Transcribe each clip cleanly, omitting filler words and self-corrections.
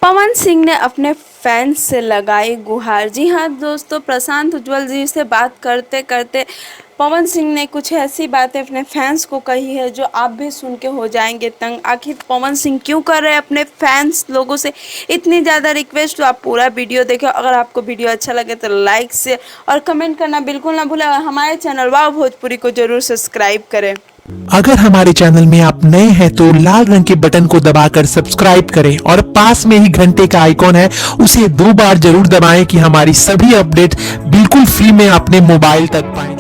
पवन सिंह ने अपने फैंस से लगाई गुहार। जी हाँ दोस्तों, प्रशांत उज्ज्वल जी से बात करते करते पवन सिंह ने कुछ ऐसी बातें अपने फैंस को कही है जो आप भी सुन के हो जाएंगे तंग। आखिर पवन सिंह क्यों कर रहे हैं अपने फैंस लोगों से इतनी ज़्यादा रिक्वेस्ट? तो आप पूरा वीडियो देखें। अगर आपको वीडियो अच्छा लगे तो लाइक शेयर और कमेंट करना बिल्कुल ना भूलें, और हमारे चैनल वाव भोजपुरी को जरूर सब्सक्राइब करें। अगर हमारे चैनल में आप नए हैं तो लाल रंग के बटन को दबाकर सब्सक्राइब करें और पास में ही घंटे का आइकॉन है उसे 2 बार जरूर दबाएं कि हमारी सभी अपडेट बिल्कुल फ्री में अपने मोबाइल तक पाएं।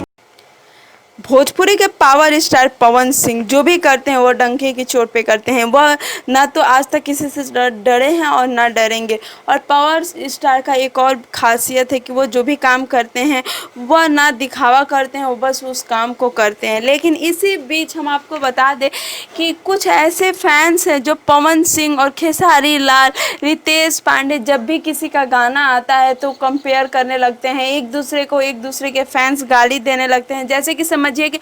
भोजपुरी के पावर स्टार पवन सिंह जो भी करते हैं वो डंके की चोट पे करते हैं। वह ना तो आज तक किसी से डरे हैं और ना डरेंगे। और पावर स्टार का एक और खासियत है कि वो जो भी काम करते हैं वह ना दिखावा करते हैं, वो बस उस काम को करते हैं। लेकिन इसी बीच हम आपको बता दें कि कुछ ऐसे फैंस हैं जो पवन सिंह और खेसारी लाल, रितेश पांडे जब भी किसी का गाना आता है तो कंपेयर करने लगते हैं एक दूसरे के फैंस गाली देने लगते हैं। जैसे कि समझिए कि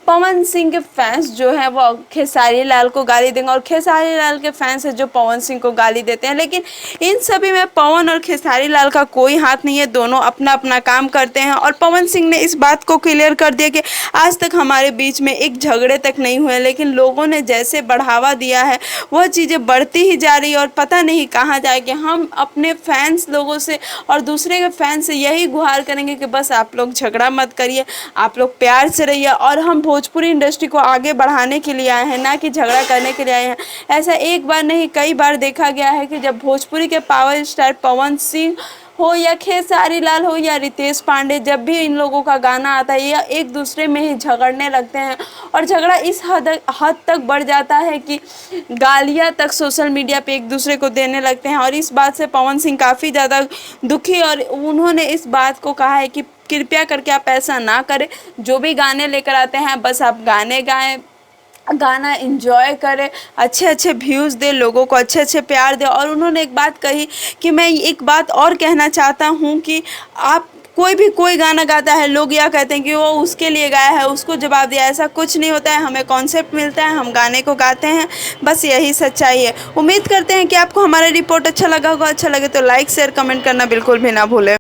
पवन सिंह के फैंस जो हैं वो खेसारी लाल को गाली देंगे और खेसारी लाल के फैंस हैं जो पवन सिंह को गाली देते हैं। लेकिन इन सभी में पवन और खेसारी लाल का कोई हाथ नहीं है, दोनों अपना अपना काम करते हैं। और पवन सिंह ने इस बात को क्लियर कर दिया कि आज तक हमारे बीच में एक झगड़े तक नहीं हुए, लेकिन लोगों ने जैसे बढ़ावा दिया है वह चीज़ें बढ़ती ही जा रही है और पता नहीं कहाँ जाएगी। हम अपने फैंस लोगों से और दूसरे के फैंस से यही गुहार करेंगे कि बस आप लोग झगड़ा मत करिए, आप लोग प्यार से रहिए। और हम भोजपुरी इंडस्ट्री को आगे बढ़ाने के लिए आए हैं, ना कि झगड़ा करने के लिए आए हैं। ऐसा एक बार नहीं कई बार देखा गया है कि जब भोजपुरी के पावर स्टार पवन सिंह हो या खेसारी लाल हो या रितेश पांडे, जब भी इन लोगों का गाना आता है या एक दूसरे में ही झगड़ने लगते हैं और झगड़ा इस हद तक बढ़ जाता है कि गालियां तक सोशल मीडिया पे एक दूसरे को देने लगते हैं। और इस बात से पवन सिंह काफ़ी ज़्यादा दुखी, और उन्होंने इस बात को कहा है कि कृपया करके आप ऐसा ना करें। जो भी गाने लेकर आते हैं बस आप गाने गाएं, गाना एंजॉय करें, अच्छे अच्छे व्यूज़ दे, लोगों को अच्छे अच्छे प्यार दे। और उन्होंने एक बात कही कि मैं एक बात और कहना चाहता हूँ कि आप कोई गाना गाता है, लोग यह कहते हैं कि वो उसके लिए गाया है, उसको जवाब दिया। ऐसा कुछ नहीं होता है, हमें कॉन्सेप्ट मिलता है, हम गाने को गाते हैं, बस यही सच्चाई है। उम्मीद करते हैं कि आपको हमारा रिपोर्ट अच्छा लगा होगा। अच्छा लगे तो लाइक शेयर कमेंट करना बिल्कुल भी ना भूलें।